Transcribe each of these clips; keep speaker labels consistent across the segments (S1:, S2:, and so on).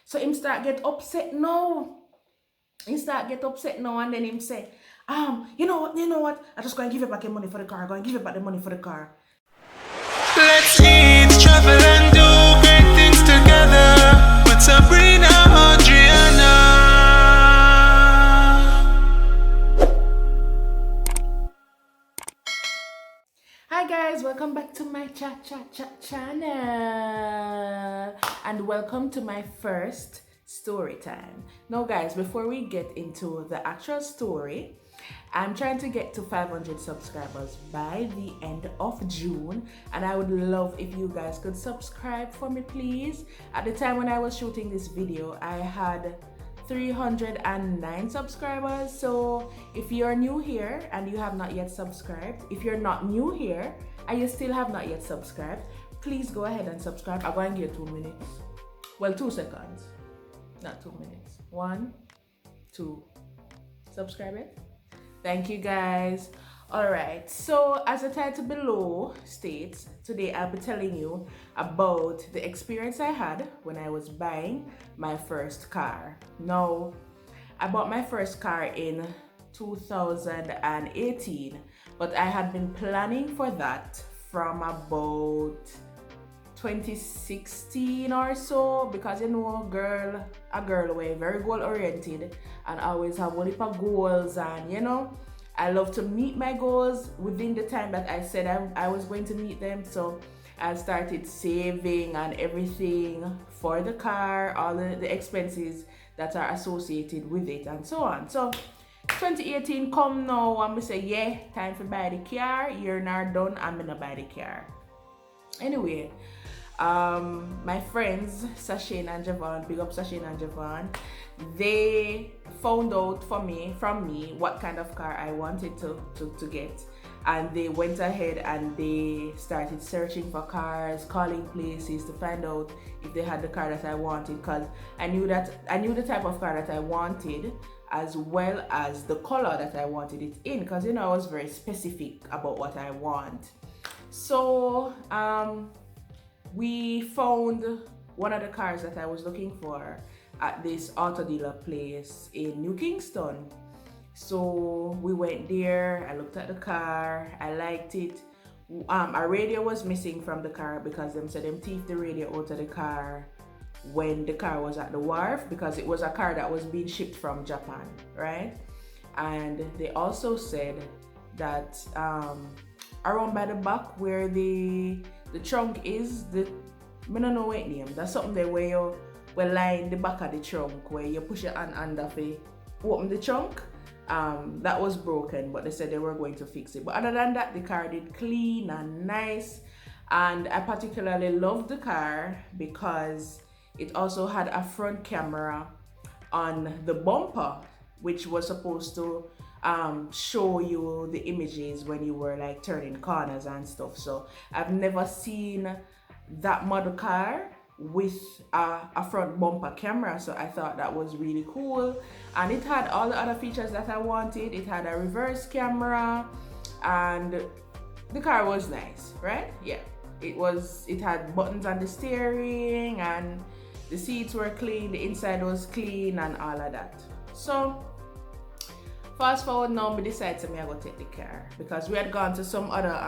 S1: So him start get upset now. He start get upset now, and then him say, you know what? I just go and give you back your money for the car. Go and give you back the money for the car.
S2: Let's eat, travel and do great things together with Sabriena Audriana.
S1: Hi guys, welcome back to my channel, and welcome to my first story time. Now guys, before we get into the actual story, I'm trying to get to 500 subscribers by the end of June, and I would love if you guys could subscribe for me, please. At the time when I was shooting this video, I had 309 subscribers. So if you're new here and you have not yet subscribed, if you're not new here and you still have not yet subscribed, please go ahead and subscribe. I'm going to give you 2 minutes. Well, 2 seconds, not 2 minutes. 1, 2, subscribe it. Thank you guys. Alright, so as the title below states, today I'll be telling you about the experience I had when I was buying my first car. Now, I bought my first car in 2018, but I had been planning for that from about 2016 or so, because you know, a girl way very goal oriented and always have a heap of goals, and you know, I love to meet my goals within the time that I said I was going to meet them. So I started saving and everything for the car, all the expenses that are associated with it and so on. So 2018 come now and we say, yeah, time to buy the car. You're not done, I'm gonna buy the car. Anyway, my friends Sashane and Javon, big up Sashane and Javon, they found out from me what kind of car I wanted to get, and they went ahead and they started searching for cars, calling places to find out if they had the car that I wanted, because I knew the type of car that I wanted as well as the color that I wanted it in, because you know, I was very specific about what I want. So we found one of the cars that I was looking for at this auto dealer place in New Kingston. So we went there, I looked at the car, I liked it. A radio was missing from the car because them said them thief the radio out of the car when the car was at the wharf, because it was a car that was being shipped from Japan, right? And they also said that around by the back where the trunk is, I don't know what name, that's something there where you line the back of the trunk, where you push your hand under to open the trunk. That was broken, but they said they were going to fix it. But other than that, the car did clean and nice, and I particularly loved the car because it also had a front camera on the bumper, which was supposed to show you the images when you were like turning corners and stuff. So I've never seen that model car with a front bumper camera, so I thought that was really cool, and it had all the other features that I wanted. It had a reverse camera, and the car was nice, right? Yeah, it had buttons on the steering, and the seats were clean, the inside was clean, and all of that. So fast forward now, we decided to go take the car, because we had gone to some other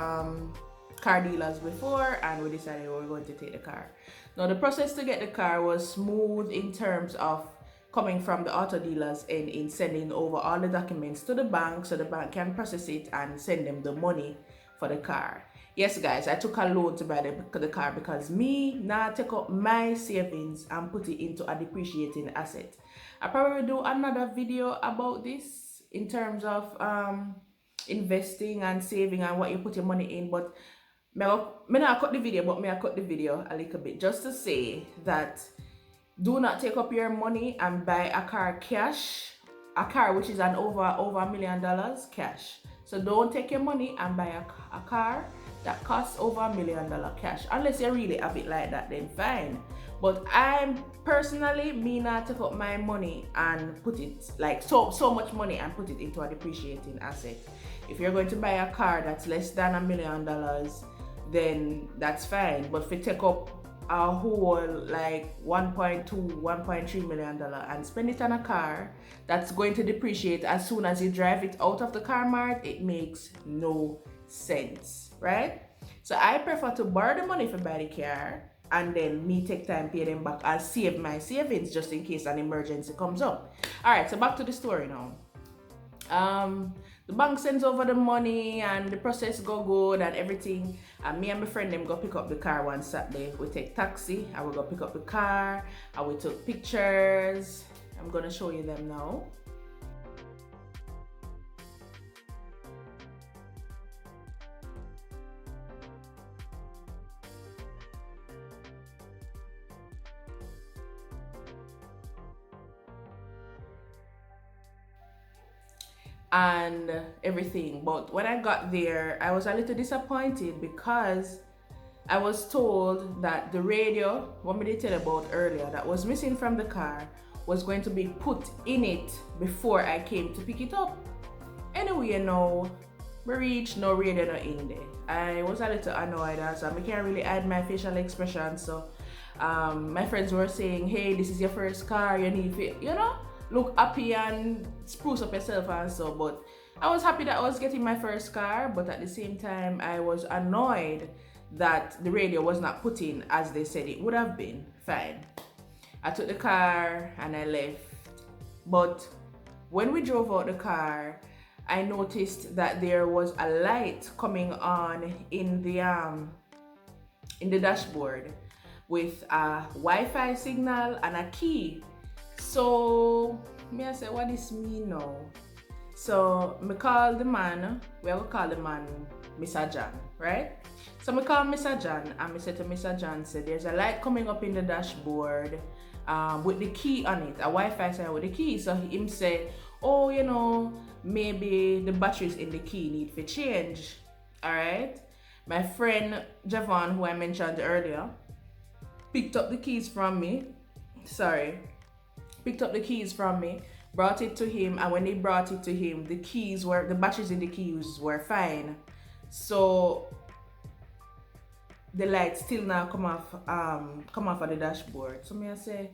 S1: car dealers before, and we decided we were going to take the car. Now the process to get the car was smooth in terms of coming from the auto dealers and in sending over all the documents to the bank so the bank can process it and send them the money for the car. Yes guys, I took a loan to buy the car because me now take up my savings and put it into a depreciating asset. I probably do another video about this in terms of investing and saving and what you put your money in, but me not cut the video, but me I cut the video a little bit just to say that do not take up your money and buy a car cash, a car which is an over $1 million cash. So don't take your money and buy a car that costs over $1 million cash, unless you really have it like that, then fine. But I'm personally, me not take up my money and put it like so much money and put it into a depreciating asset. If you're going to buy a car that's less than $1 million, then that's fine. But if you take up a whole like 1.3 million dollar and spend it on a car that's going to depreciate as soon as you drive it out of the car mart, it makes no sense, right? So I prefer to borrow the money for buy the car and then me take time pay them back and save my savings just in case an emergency comes up. All right, so back to the story now. The bank sends over the money and the process go good and everything, and me and my friend them go pick up the car one Saturday. We take taxi and we go pick up the car and we took pictures. I'm gonna show you them now. And everything, but when I got there I was a little disappointed because I was told that the radio, what we did tell about earlier, that was missing from the car was going to be put in it before I came to pick it up. Anyway, no, we reached, no radio no in there. I was a little annoyed, so I can't really hide my facial expression. So my friends were saying, hey, this is your first car, you need to, look happy and spruce up yourself and so. But I was happy that I was getting my first car, but at the same time I was annoyed that the radio was not put in as they said it would have been. Fine, I took the car and I left. But when we drove out the car, I noticed that there was a light coming on in the dashboard with a Wi-Fi signal and a key. So me I say, what this mean now? So me call the man, we will call the man Mr. John, right? So me call Mr. John and me say to Mr. John, say there's a light coming up in the dashboard with the key on it, a Wi-Fi sign with the key. So him say, oh, maybe the batteries in the key need to change. Alright. My friend Javon, who I mentioned earlier, picked up the keys from me. Picked up the keys from me, brought it to him, and when they brought it to him, the batteries in the keys were fine. So the light still now come off of the dashboard. So me I say,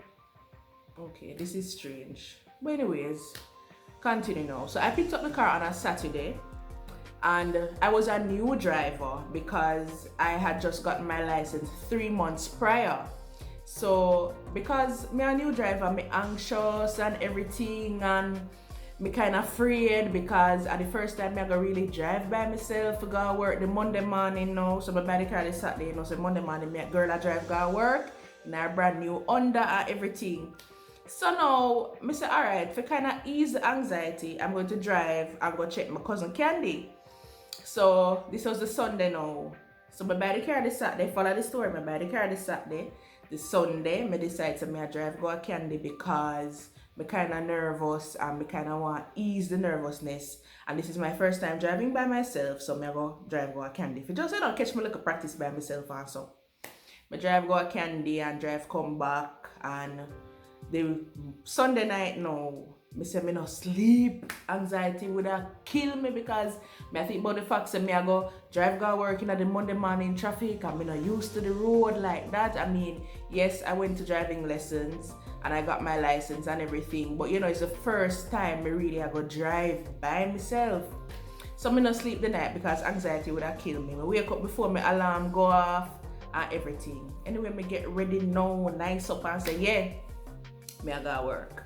S1: okay, this is strange. But anyways, continue now. So I picked up the car on a Saturday, and I was a new driver because I had just gotten my license 3 months prior. So because me a new driver, me anxious and everything, and me kind of afraid because at the first time I go really drive by myself to go work the Monday morning now. So my buy the car this Saturday, so Monday morning me a girl I drive go work in a brand new Honda and everything. So now me say, alright, for kind of ease the anxiety, I'm going to drive and go check my cousin Candy. So this was the Sunday now. So I buy the car this Saturday, follow the story, I buy the car this Saturday. The Sunday, I decide to drive go a Candy because I kind of nervous and I kind of want to ease the nervousness. And this is my first time driving by myself, so I go drive go a Candy. If you just don't catch me like a practice by myself also. I drive go a Candy and drive come back, and the Sunday night now, I say me no sleep. Anxiety would have killed me because I think about the fact that I go drive go working at the Monday morning traffic and I'm not used to the road like that. I mean, yes, I went to driving lessons and I got my license and everything, but it's the first time I really go drive by myself. So I not sleep the night because anxiety would have killed me. I wake up before my alarm go off and everything. Anyway, I get ready now, nice up and say, yeah, I go work.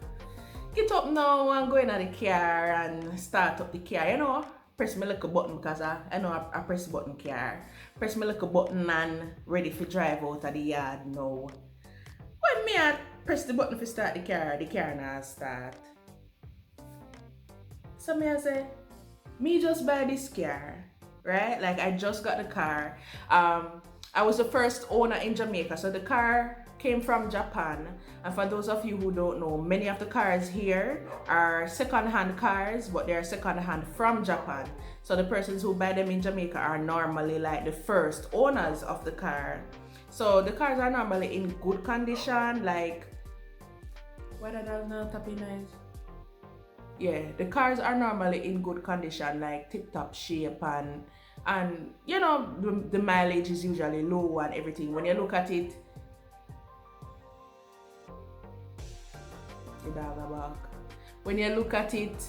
S1: Get up now and go in the car and start up the car, press my little button because I know I press the button car. Press my little button and ready for drive out of the yard now. When I press the button to start the car now start. So I say, me just buy this car, right? Like I just got the car. I was the first owner in Jamaica, so the car came from Japan. And for those of you who don't know, many of the cars here are second-hand cars, but they're second-hand from Japan. So the persons who buy them in Jamaica are normally like the first owners of the car. So the cars are normally in good condition, like whether that's not tapping nice. Yeah, the cars are normally in good condition, like tip-top shape, and the mileage is usually low and everything. When you look at it, the dog a bark. When you look at it,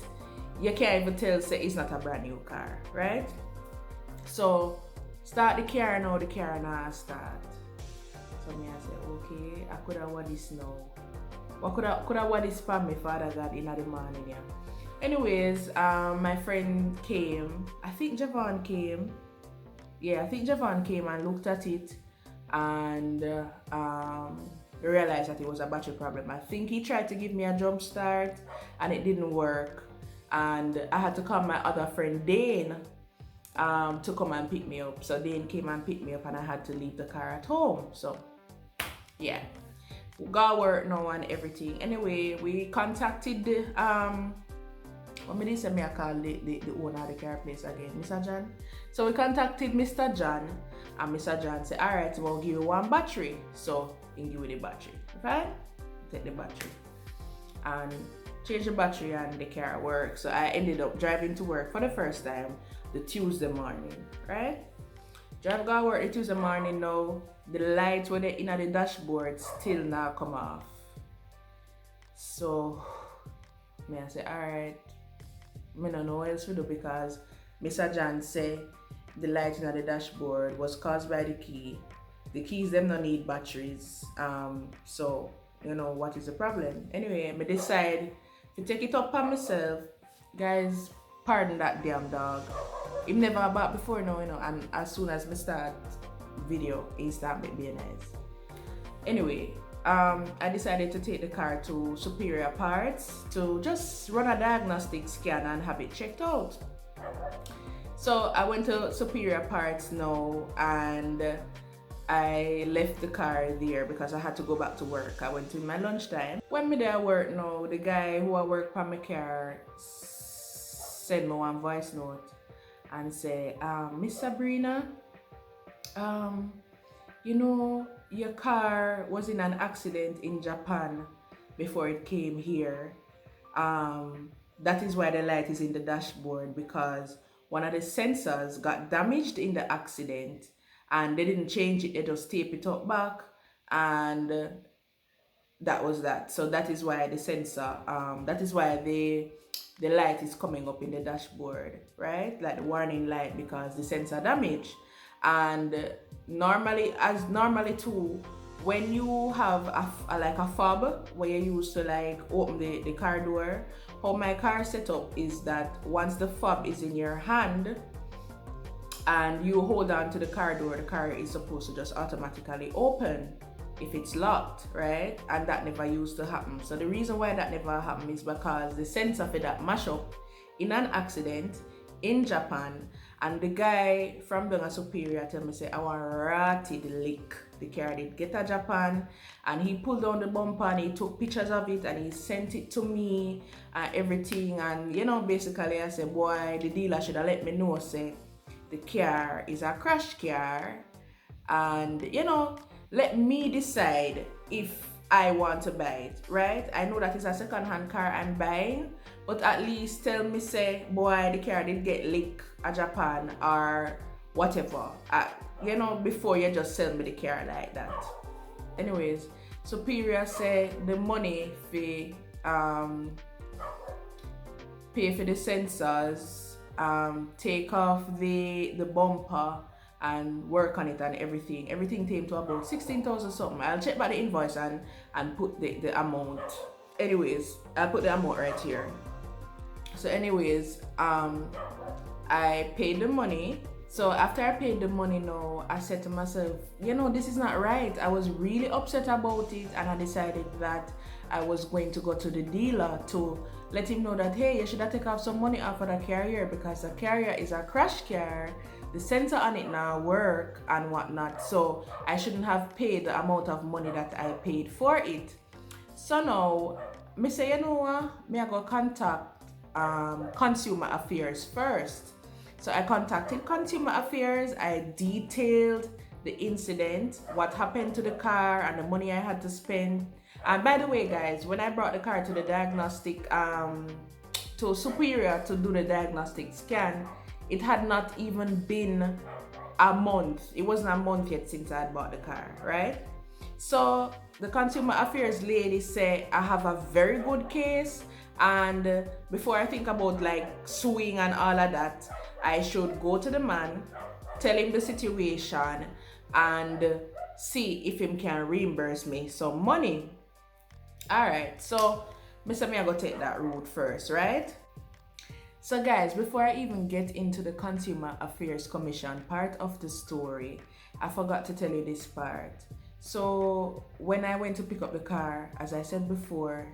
S1: you can't even tell say it's not a brand new car, right? So start the car now, the car now start. So me I say, okay, I could have what this now. What could I what this for me father God in the morning, yeah. Anyways, my friend came, I think Javon came. Yeah, I think Javon came and looked at it and realized that it was a battery problem. I think he tried to give me a jump start and it didn't work. And I had to call my other friend Dane to come and pick me up. So Dane came and picked me up and I had to leave the car at home. So yeah, got work now and everything. Anyway, we contacted the what me say me I call the owner of the car place again, Mr. John. So we contacted Mr. John and Mr. John said, alright, we'll give you one battery. So he give you the battery. Okay? Take the battery. And change the battery and the car works. So I ended up driving to work for the first time the Tuesday morning, right? Drive to work the Tuesday morning now. The lights were in the dashboard still now come off. So me I say, alright, I don't know what else to do because Mr. John said the light in the dashboard was caused by the key. The keys them don't need batteries. So you know what is the problem. Anyway, I decide to take it up on myself. Guys, pardon that damn dog. He never about before now, you know, and as soon as I start video, he start being nice. Anyway, I decided to take the car to Superior Parts to just run a diagnostic scan and have it checked out. So I went to Superior Parts now and I left the car there because I had to go back to work. I went in my lunchtime. When me there work now, the guy who I work for my car sent me one voice note and say, Miss Sabriena, you know, your car was in an accident in Japan before it came here. That is why the light is in the dashboard because one of the sensors got damaged in the accident and they didn't change it, they just tape it up back and that was that. So that is why the sensor, that is why the light is coming up in the dashboard, right? Like the warning light because the sensor damaged. And normally too, when you have like a fob where you use to like open the car door, how my car setup is that once the fob is in your hand and you hold on to the car door, the car is supposed to just automatically open if it's locked, right? And that never used to happen. So the reason why that never happened is because the sensor for that mash up in an accident in Japan. And the guy from being a Superior tell me say, I want ratty the leak. The car did get to Japan and he pulled down the bumper and he took pictures of it and he sent it to me and everything. And you know, basically I said, boy, the dealer should have let me know, say, the car is a crash car. And you know, let me decide if I want to buy it, right? I know that it's a second-hand car I'm buying, but at least tell me, say, boy, the car did get leaked at Japan or whatever. You know, before you just sell me the car like that. Anyways, Superior said the money for pay for the sensors, take off the bumper and work on it and everything. Everything came to about 16,000 something. I'll check by the invoice and put the amount. Anyways, I'll put the amount right here. So anyways, I paid the money. So after I paid the money now, I said to myself, you know, this is not right. I was really upset about it and I decided that I was going to go to the dealer to let him know that, hey, you should have taken off some money off of the carrier because the carrier is a crash car. The sensor on it now work and whatnot. So I shouldn't have paid the amount of money that I paid for it. So now, me say, you know what? Me I go contact Consumer Affairs first. So I contacted Consumer Affairs. I detailed the incident, what happened to the car and the money I had to spend. And by the way, guys, when I brought the car to the diagnostic, to Superior to do the diagnostic scan, it had not even been a month. It wasn't a month yet since I had bought the car, right? So the consumer affairs lady said I have a very good case, and before I think about like suing and all of that, I should go to the man, tell him the situation, and see if him can reimburse me some money. Alright, so Mr. Me I go take that route first, right? So guys, before I even get into the Consumer Affairs Commission part of the story, I forgot to tell you this part. So when I went to pick up the car, as I said before,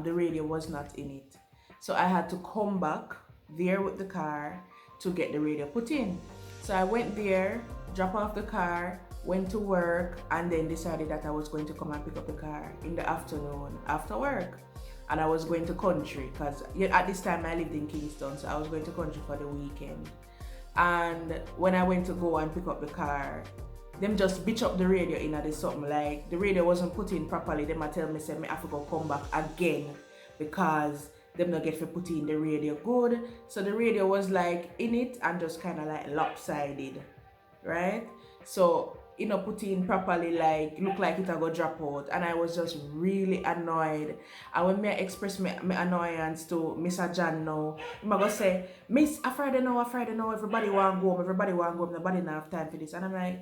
S1: the radio was not in it. So I had to come back there with the car to get the radio put in. So I went there, drop off the car, went to work, and then decided that I was going to come and pick up the car in the afternoon after work. And I was going to country because at this time I lived in Kingston, so I was going to country for the weekend. And when I went to go and pick up the car, them just bitch up the radio in at something like the radio wasn't put in properly. Them a tell me say me have to go come back again because them not get to put in the radio good. So the radio was like in it and just kind of like lopsided, right? So put in properly, like look like it a go drop out, and I was just really annoyed. And when me express my annoyance to Mr. John now, I'm gonna say, Miss, a Friday now, everybody want go home, nobody not have time for this. And I'm like,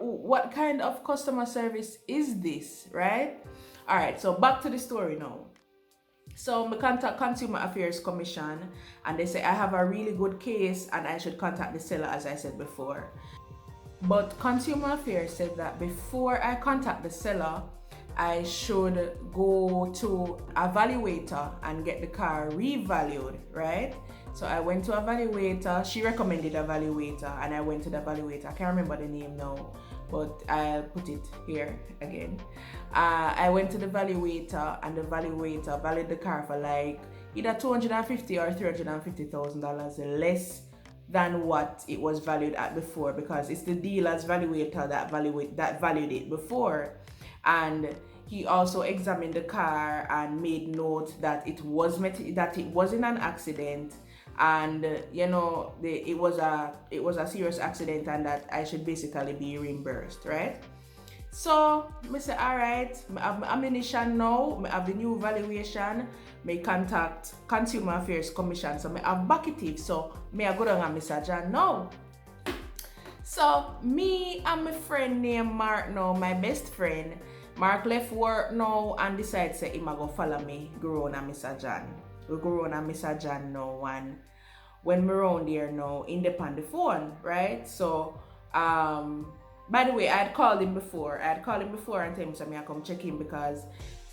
S1: what kind of customer service is this, right? All right, so back to the story now. So I contact Consumer Affairs Commission and they say I have a really good case and I should contact the seller, as I said before. But Consumer Affairs said that before I contact the seller, I should go to Evaluator and get the car revalued, right? So I went to Evaluator. She recommended Evaluator and I went to the Evaluator. I can't remember the name now, but I'll put it here again. I went to the Evaluator and the Evaluator valued the car for like either $250,000 or $350,000 less than what it was valued at before, because it's the dealer's valuator that valued it before. And he also examined the car and made note that it was in an accident, and it was a serious accident and that I should basically be reimbursed, right? So I say, all right, I have my ammunition now, I have the new valuation, I contact Consumer Affairs Commission, so I have bucketive, so I go down and Mr. John now. So me and my friend named Mark now, my best friend, Mark left work now and decided say he go follow me, go on and Mr. John. We go on and Mr. John now, and when we're around there now, in the phone, right? So by the way, I had called him before and tell him so I come check him because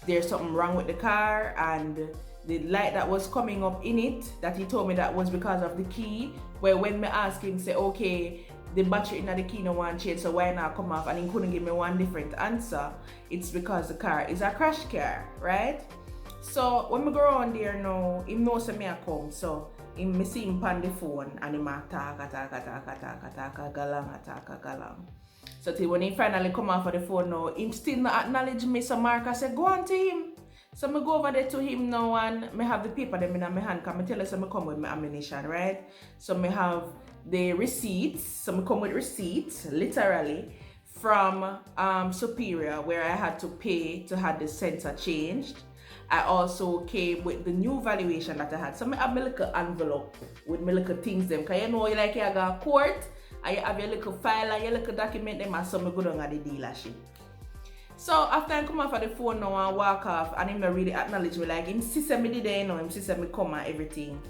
S1: there's something wrong with the car, and the light that was coming up in it, that he told me that was because of the key, where when me asked him, say, okay, the battery in the key no one change, so why not come off? And he couldn't give me one different answer. It's because the car is a crash car, right? So when we go around there now, he knows me I come, so me see him on the phone and he attack galang. So till when he finally come off of the phone now, him still not acknowledge me. So Mark, I said, go on to him. So I go over there to him now and I have the paper them in my hand, because I tell us I come with my ammunition, right? So I have the receipts. So I come with receipts, literally, from Superior, where I had to pay to have the sensor changed. I also came with the new valuation that I had. So I have my little envelope with my little things them. Because like you got court, and you have your little file and your little document them, and so I go down at the dealership. So after I come off of the phone now and walk off, and him not really acknowledge me, like him see me did there, him see me come and everything.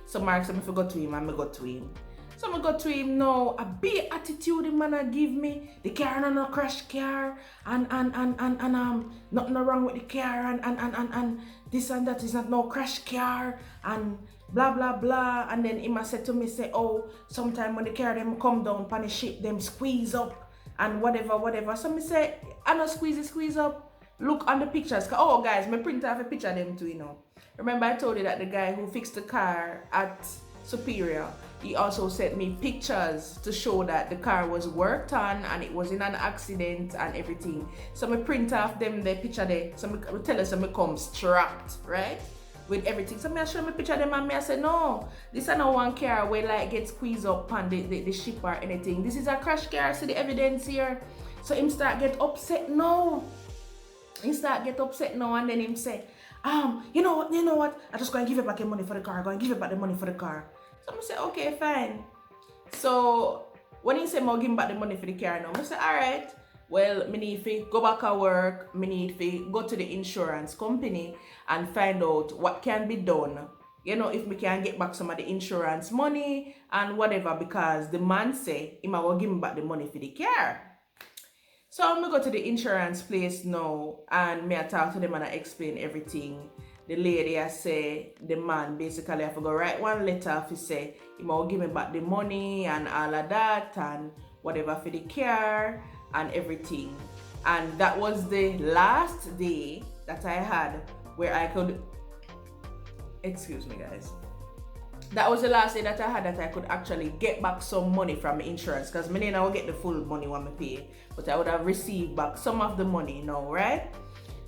S1: So Mark said, if I go to him, and I go to him. So I go to him now, a big attitude the man give me. The car no crash car, and nothing wrong with the car, and this and that is not no crash car, and blah blah blah. And then he said to me, say, oh, sometime when the car them come down pan the ship, them squeeze up and whatever. So me say, I no squeeze up. Look on the pictures. Oh guys, me print off a picture of them too, Remember I told you that the guy who fixed the car at Superior, he also sent me pictures to show that the car was worked on and it was in an accident and everything. So I print off them the picture there. So I tell us I come strapped, right? with everything. So I show me picture of them and I say, no, this is not one car where like get squeezed up on the ship or anything. This is a crash car, see the evidence here. So him start get upset now. He start get upset now and then him say, you know what, I just go and give you back the money for the car, go and give you back the money for the car. So I say, okay, fine. So when he say, I'll give him back the money for the car now, I say, alright, well, I need to go back at work, I need to go to the insurance company and find out what can be done. You know, if we can get back some of the insurance money and whatever, because the man say, he might give me back the money for the car. So I'm gonna go to the insurance place now and I talk to them and I explain everything. The lady I say, the man basically I have to go write one letter to say he might give me back the money and all of that and whatever for the car and everything. And that was the last day that I had where I could, excuse me guys, that was the last day that I had that I could actually get back some money from the insurance, because I didn't will get the full money when I pay, but I would have received back some of the money now, right?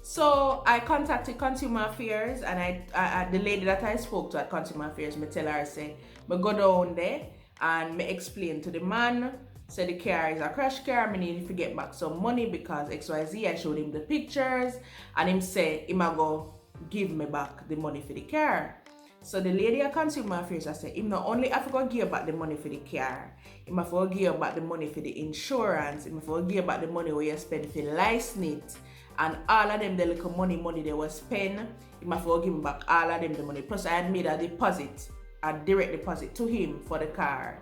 S1: So I contacted Consumer Affairs and I the lady that I spoke to at Consumer Affairs, me tell her, say, me go down there and me explain to the man, say the car is a crash car, me need to get back some money because XYZ. I showed him the pictures and him say, he might go give me back the money for the car. So the lady at Consumer Affairs, I said, him not only have to go give back the money for the car, him have to give back the money for the insurance, him have to give back the money where you spend for license it, and all of them the little money they was spend, him have to give back all of them the money. Plus I had made a deposit, a direct deposit to him for the car.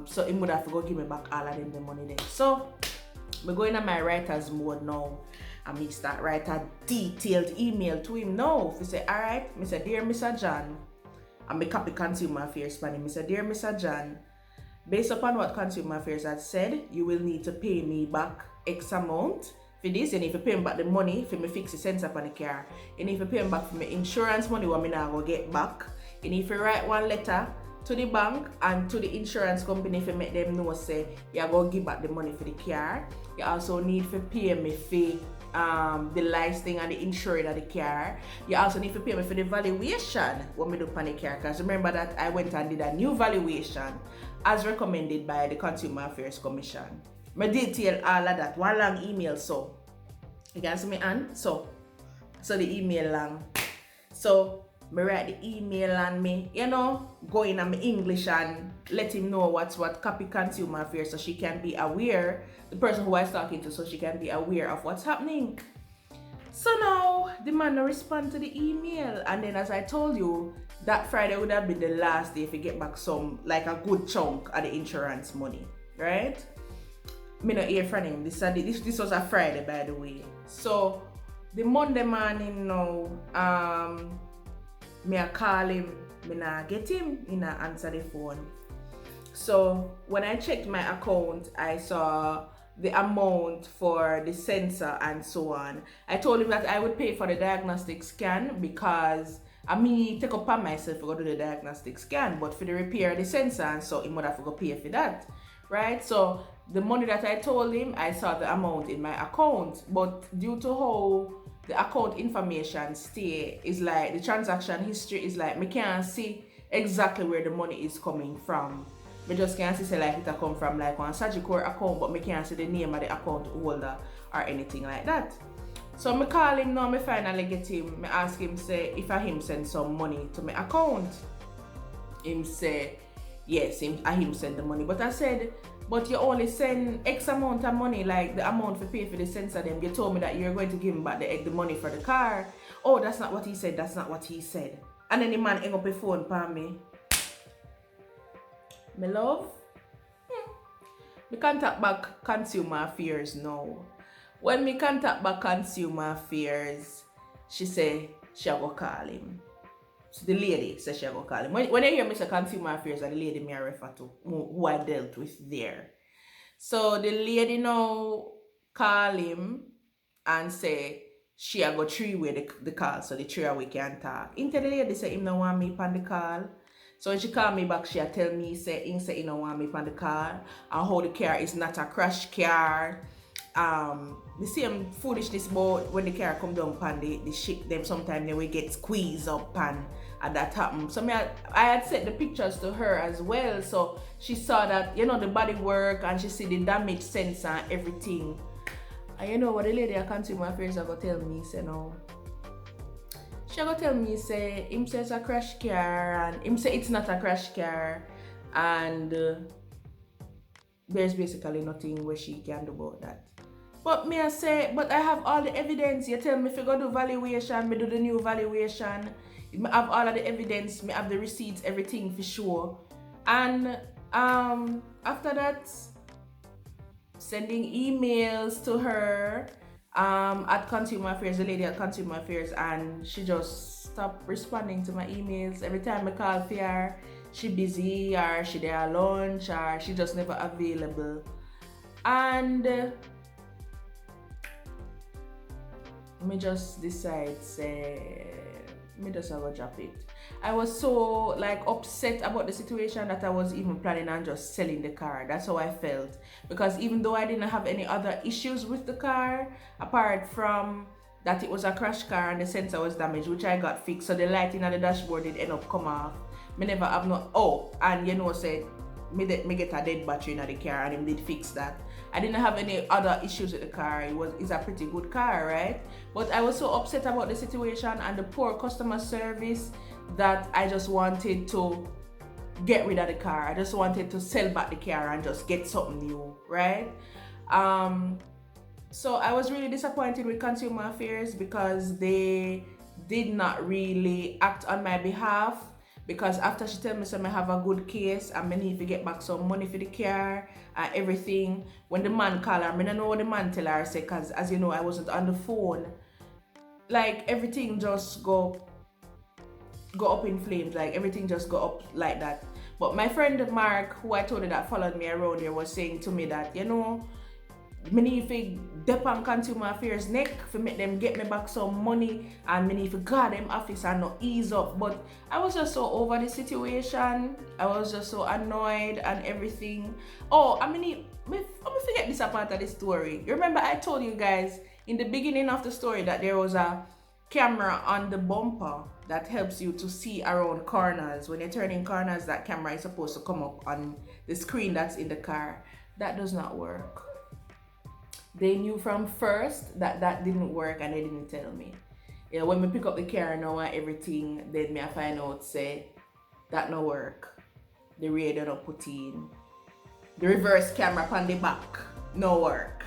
S1: So he would have to go give me back all of them the money then. So I'm going on my writer's mode now. And me start write a detailed email to him now. He say, alright, I say, dear Mr. John, and me copy Consumer Affairs for him. I say, dear Mr. John, based upon what Consumer Affairs had said, you will need to pay me back X amount for this. You need to pay me back the money for me fix the sensor upon the car. You need to pay me back for my insurance money what me now go get back. You need to write one letter to the bank and to the insurance company to make them know say you go give back the money for the car. You also need to pay me for the licensing and the insurance of the car. You also need to pay me for the valuation when we do on the car, because remember that I went and did a new valuation as recommended by the Consumer Affairs Commission. I detail all of that, one long email, so you can see me and so the email long. So me write the email and me, go in on my English and let him know what's what, copy Consumer Affairs so she can be aware, the person who I was talking to, so she can be aware of what's happening. So now the man respond to the email, and then as I told you, that Friday would have been the last day if you get back some, like a good chunk of the insurance money, right? Me not hear from him. This was a Friday, by the way. So the Monday morning now, me I call him, me not get him, he not answer the phone. So when I checked my account, I saw the amount for the sensor and so on. I told him that I would pay for the diagnostic scan because I mean take upon myself to go do the diagnostic scan, but for the repair of the sensor and so he would have to go pay for that, right? So the money that I told him, I saw the amount in my account, but due to how the account information stay is like the transaction history is like me can't see exactly where the money is coming from. Me just can't see say like it come from like one Sagicor account, but me can't see the name of the account holder or anything like that. So me call him now, me finally get him, me ask him say if I him send some money to my account. Him say yes, him send the money, but I said, but you only send X amount of money, like the amount for pay for the sensor them. You told me that you're going to give him back the money for the car. Oh, that's not what he said, that's not what he said. And then the man hang up the phone for me. My love, me contact back Consumer Affairs now. When me contact back Consumer Affairs, she say she go call him. So the lady says she go call him. When I hear me say Consumer Affairs, and the lady me I refer to who I dealt with there. So the lady now call him and say she go three-way the call, so the three-way can talk. Into the lady say him no want me on the call. So when she call me back, she tell me say he don't want me on the car and how the car is not a crash car the same foolishness about when the car come down pan the ship them sometimes they will get squeezed up pan and that happened. So I had sent the pictures to her as well, so she saw that, you know, the body work and she see the damage sensor and everything. And you know what the lady at Consumer Affairs are gonna tell me, say no. She gonna tell me, say him say it's a crash car and him say it's not a crash car, and there's basically nothing where she can do about that. But me I say, but I have all the evidence. You tell me if you go do valuation, me do the new valuation. I have all of the evidence, me have the receipts, everything for sure. And after that, sending emails to her at Consumer Affairs, the lady at Consumer Affairs, and she just stopped responding to my emails. Every time I call for her, she busy or she there at lunch or she just never available. And me just decide say me just have to drop it. I was so like upset about the situation that I was even planning on just selling the car. That's how I felt, because even though I didn't have any other issues with the car apart from that it was a crash car and the sensor was damaged, which I got fixed, so the lighting on the dashboard did end up come off. Me never have no and you know said me get a dead battery in the car and him did fix that. I didn't have any other issues with the car. It's a pretty good car, right? But I was so upset about the situation and the poor customer service that I just wanted to get rid of the car. I just wanted to sell back the car and just get something new, right? So I was really disappointed with Consumer Affairs because they did not really act on my behalf. Because after she tell me so I have a good case and I need to get back some money for the car and everything, when the man call her, I don't know what the man tell her, say, because as you know I wasn't on the phone, like everything just go up in flames, like everything just go up like that. But my friend Mark, who I told you that followed me around here, was saying to me that, you know, me need to dep on Consumer Affairs neck for make them get me back some money, and me need to guard them office and not ease up. But I was just so over the situation. I was just so annoyed and everything. Oh, I mean, let me forget this part of the story. You remember I told you guys in the beginning of the story that there was a camera on the bumper that helps you to see around corners. When you're turning corners, that camera is supposed to come up on the screen that's in the car. That does not work. They knew from first that didn't work and they didn't tell me. Yeah, when we pick up the car now and everything, then me I find out say that no work. The radio not put in. The reverse camera on the back, no work.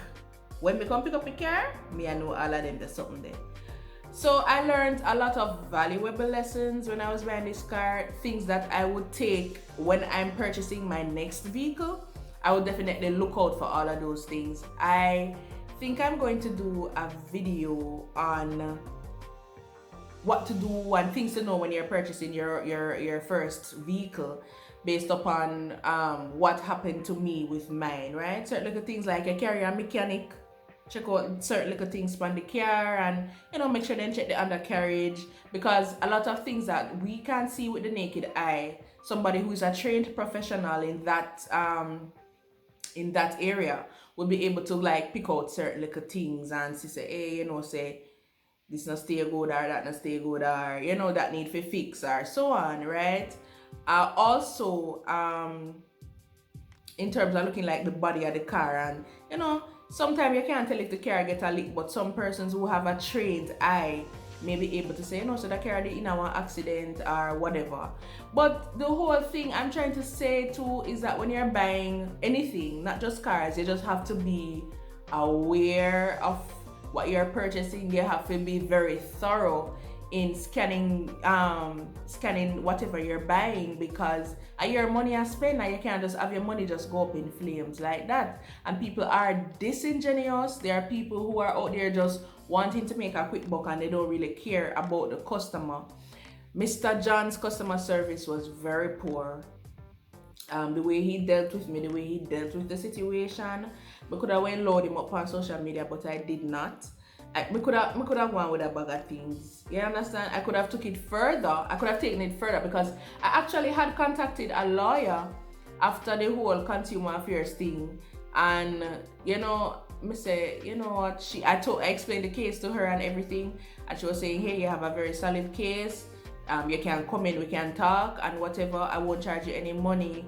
S1: When we come pick up the car, me I know all of them there's something there. So I learned a lot of valuable lessons when I was buying this car, things that I would take when I'm purchasing my next vehicle. I would definitely look out for all of those things. I think I'm going to do a video on what to do and things to know when you're purchasing your first vehicle, based upon what happened to me with mine, right? Certain little things like you carry a mechanic, check out certain little things from the car, and you know, make sure then check the undercarriage, because a lot of things that we can't see with the naked eye, somebody who is a trained professional in that area will be able to like pick out certain little things and say, hey, you know, say this not stay good or that not stay good, or you know, that need for fix or so on, right? Also in terms of looking like the body of the car, and you know, sometimes you can't tell if the car get a leak, but some persons who have a trained eye may be able to say, you know, so the car did in an accident or whatever. But the whole thing I'm trying to say too is that when you're buying anything, not just cars, you just have to be aware of what you're purchasing. You have to be very thorough in scanning whatever you're buying, because your money I spend, and you can't just have your money just go up in flames like that. And people are disingenuous. There are people who are out there just wanting to make a quick buck and they don't really care about the customer. Mr. John's customer service was very poor. The way he dealt with me, the way he dealt with the situation, I could have went load him up on social media, but I did not. I could have gone with a bag of things. You understand? I could have took it further. I could have taken it further, because I actually had contacted a lawyer after the whole Consumer Affairs thing, and you know, me say, you know what, I explained the case to her and everything, and she was saying, hey, you have a very solid case. You can come in, we can talk and whatever. I won't charge you any money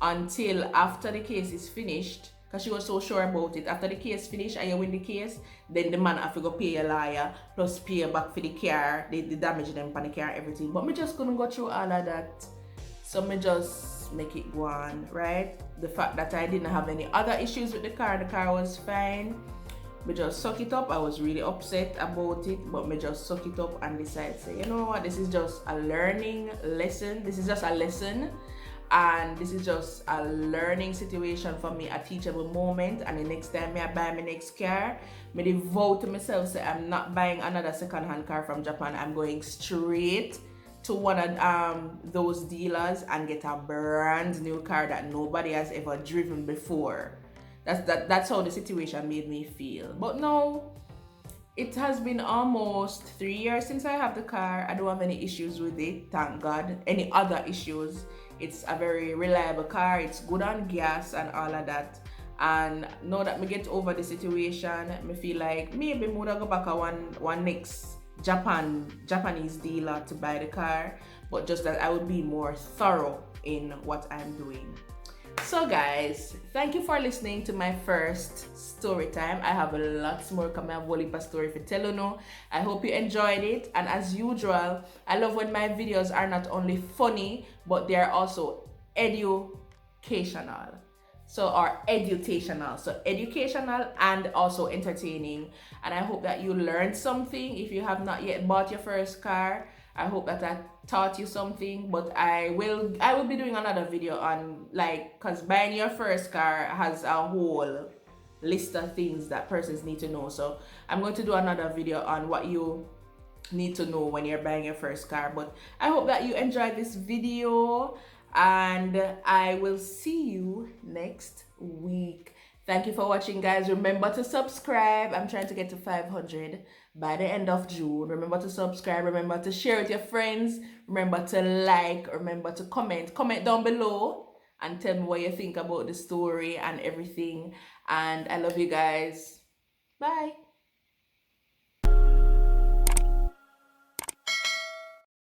S1: until after the case is finished, because she was so sure about it. After the case finished and you win the case, then the man have to go pay your lawyer plus pay you back for the car, the damage them on the car, everything. But me just couldn't go through all of that, so me just make it go on, right? The fact that I didn't have any other issues with the car was fine. Me just suck it up. I was really upset about it, but me just suck it up and decide, say, you know what, this is just a learning lesson. This is just a lesson, and this is just a learning situation for me, a teachable moment. And the next time I buy my next car, me devote to myself, say I'm not buying another second-hand car from Japan. I'm going straight to one of those dealers and get a brand new car that nobody has ever driven before. That's how the situation made me feel. But no, it has been almost 3 years since I have the car. I don't have any issues with it, thank God. Any other issues? It's a very reliable car. It's good on gas and all of that. And now that me get over the situation, me feel like maybe me would go back a one next Japanese dealer to buy the car, but just that I would be more thorough in what I'm doing. So guys, thank you for listening to my first story time. I have a lot more coming. I have a whole heap of story for tell you now. I hope you enjoyed it, and as usual, I love when my videos are not only funny, but they are also educational. So educational and also entertaining. And I hope that you learned something. If you have not yet bought your first car, I hope that I taught you something. But I will be doing another video on, like, because buying your first car has a whole list of things that persons need to know. So I'm going to do another video on what you need to know when you're buying your first car. But I hope that you enjoyed this video, and I will see you next week. Thank you for watching, guys. Remember to subscribe. I'm trying to get to 500 by the end of June. Remember to subscribe. Remember to share with your friends. Remember to like. Remember to comment. Comment down below and tell me what you think about the story and everything. And I love you guys. Bye.